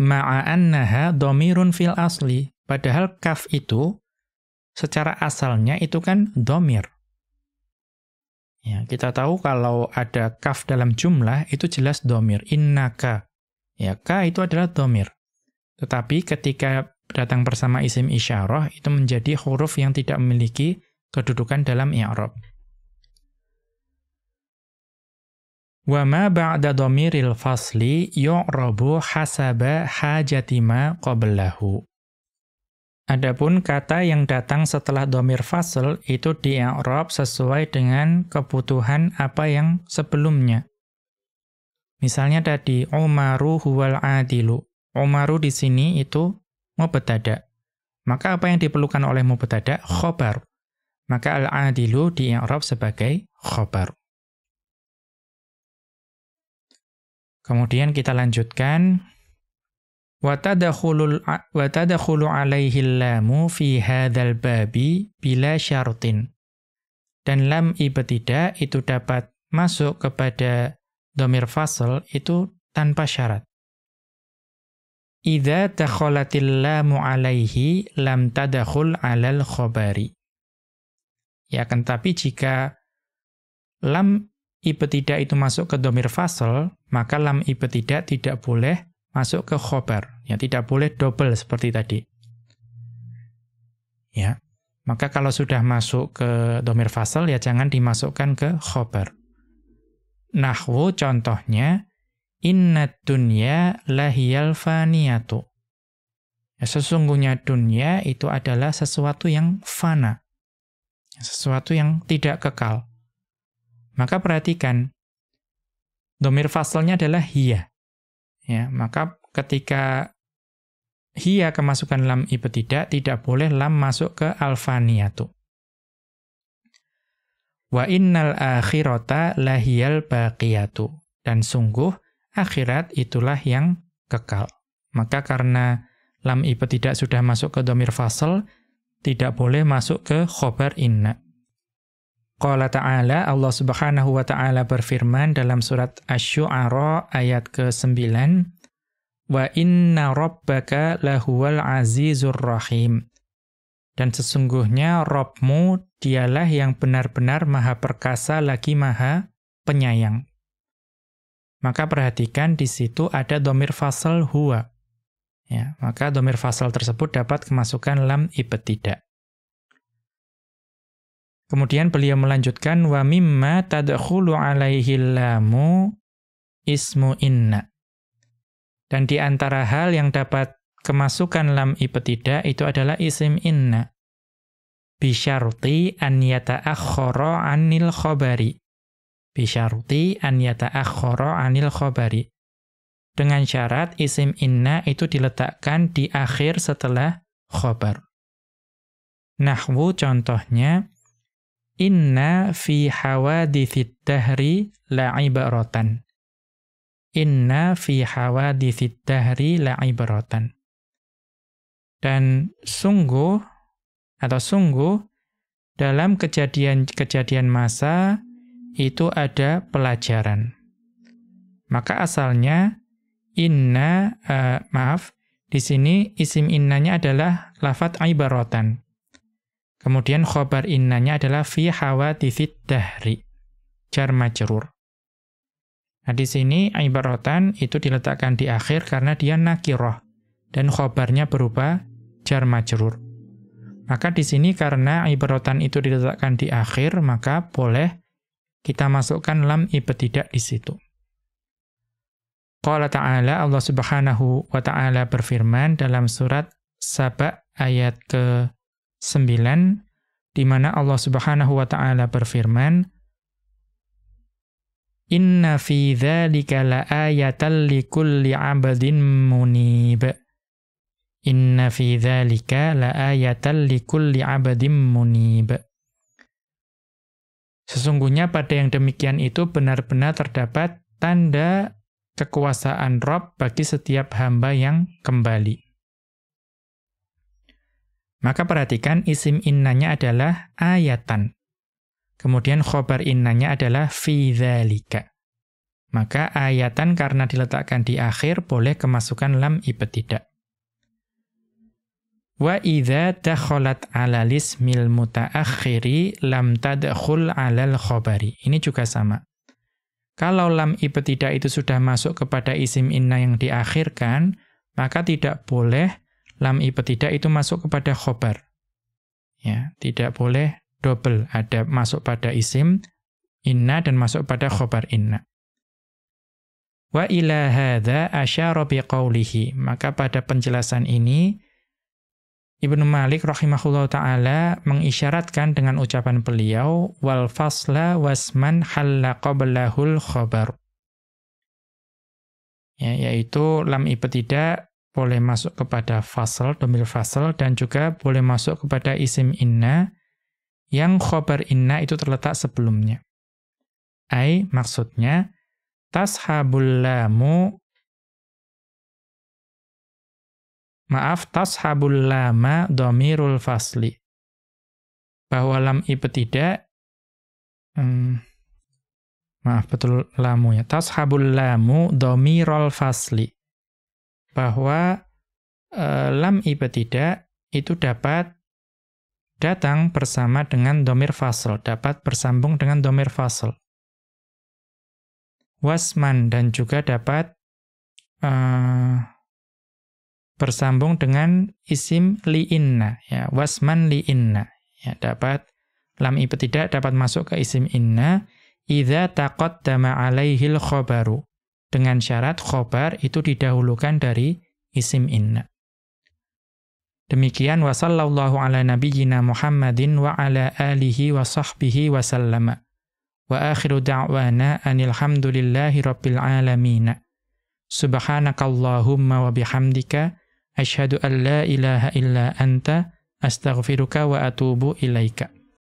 Ma'a annaha dhamirun fil asli, padahal kaf itu secara asalnya itu kan dhamir. Ya, kita tahu kalau ada kaf dalam jumlah, itu jelas dhamir. Innaka, Ya, ka itu adalah dhamir. Tetapi ketika datang bersama isim isyarah, itu menjadi huruf yang tidak memiliki kedudukan dalam i'rab. Wa ma ba'da dhamiril fasli yu'rabu hasaba hajati ma qablahu. Adapun kata yang datang setelah dhamir fasl itu di-i'rab sesuai dengan kebutuhan apa yang sebelumnya. Misalnya tadi Umaru huwal adilu. Umaru di sini itu mubtada. Maka apa yang diperlukan oleh mubtada? Khobar. Maka al-adilu di-i'rab sebagai khobar. Kemudian kita lanjutkan. Wa tadkhulu 'alaihi lamu fi hadzal babi bila syartin. Dan lam ibtida itu dapat masuk kepada dhamir fasl itu tanpa syarat. Idza dakhalatil lamu 'alaihi lam tadkhul 'alal khabari. Ya, kan tapi jika lam ibtida itu masuk ke dhamir fasl, maka lam ibtida tidak boleh masuk ke khobar. Ya, tidak boleh double seperti tadi. Ya. Maka kalau sudah masuk ke dhamir fasl ya jangan dimasukkan ke khobar. Nahwu contohnya innad dunya lahiyal faniyatu. Ya, sesungguhnya dunya itu adalah sesuatu yang fana. Sesuatu yang tidak kekal. Maka perhatikan dhamir faslnya adalah hiya. Ya, maka ketika hiya kemasukan lam ibtida tidak boleh lam masuk ke al-faniyatu. Wa innal akhirata lahiyal baqiyatu. Dan sungguh akhirat itulah yang kekal. Maka karena lam ibtida sudah masuk ke dhamir fasl, tidak boleh masuk ke khobar inna. Qala ta'ala, Allah Subhanahu wa ta'ala berfirman dalam surat Asy-Syu'ara ayat ke-9, wa inna rabbaka lahuwal azizur rahim. Dan sesungguhnya Rabbmu dialah yang benar-benar maha perkasa lagi maha penyayang. Maka perhatikan di situ ada dhamir fasl huwa. Ya, maka dhamir fasl tersebut dapat kemasukan lam ibtida. Kemudian beliau melanjutkan wa mimma tadkhulu 'alaihi lamu ismu inna. Dan di antara hal yang dapat kemasukan lam ibtida itu adalah isim inna. Bi syarti an yata'akhkhara 'anil khabari. Bi syarti an yata'akhkhara 'anil khabari. Dengan syarat isim inna itu diletakkan di akhir setelah khabar. Nahwu contohnya inna fi hawadithid dahri la'ibaratan. Inna fi hawadithid dahri la'ibaratan. Dan sungguh dalam kejadian-kejadian masa itu ada pelajaran. Maka asalnya inna di sini isim innanya adalah lafadz ibaratan. Kemudian khobar innanya adalah fi hawadithid dahri, jar majrur. Nah, di sini ibaratan itu diletakkan di akhir karena dia nakirah dan khobarnya berupa jar majrur. Maka di sini karena ibaratan itu diletakkan di akhir, maka boleh kita masukkan lam ibtida di situ. Qala ta'ala, Allah Subhanahu wa ta'ala berfirman dalam surat Saba ayat ke-9, di mana Allah Subhanahu wa ta'ala berfirman, inna fi dzalika laayatan likulli 'abdin munib. Inna fi dzalika laayatan likulli 'abdin munib. Sesungguhnya pada yang demikian itu benar-benar terdapat tanda kekuasaan Rabb bagi setiap hamba yang kembali. Maka perhatikan isim innanya adalah ayatan. Kemudian khobar innanya adalah fi dzalika. Maka ayatan karena diletakkan di akhir boleh kemasukan lam ibtida. Wa idza dakhalat 'alal ismil mutaakhiri lam tadkhul 'alal khabari. Ini juga sama. Kalau lam ibtidah itu sudah masuk kepada isim inna yang diakhirkan, maka tidak boleh lam ibtidah itu masuk kepada khobar. Ya, tidak boleh double, ada masuk pada isim inna dan masuk pada khobar inna. Wa ila hadza asyara biqaulihi. Maka pada penjelasan ini Ibnu Malik rahimahullah ta'ala mengisyaratkan dengan ucapan beliau, wal fasla wasman halla qablahul khobar. Ya, yaitu lam ibtidah boleh masuk kepada fasl, dhamir fasl, dan juga boleh masuk kepada isim inna, yang khobar inna itu terletak sebelumnya. Maksudnya, tashabul lamu tashabul lama dhamirul fasli. Bahwa lam ibtidah betul lamu ya. Tashabul lamu dhamirul fasli. Bahwa lam ibtidah itu dapat datang bersama dengan dhamir fasl, dapat bersambung dengan dhamir fasl. Wasman, dan juga dapat bersambung dengan isim li'inna, ya, wasman li'inna, ya, dapat lam ibtidah dapat masuk ke isim inna idza taqaddama 'alaihil khobaru, dengan syarat khobar itu didahulukan dari isim inna. Demikian wa sallallahu ala nabiyyina Muhammadin wa ala alihi wa sahbihi wa sallama. Wa akhiru da'wana anil hamdulillahi rabbil alamin. Subhanakallahumma wa bihamdika asyhadu an la ilaha illa anta astaghfiruka wa atubu ilaika.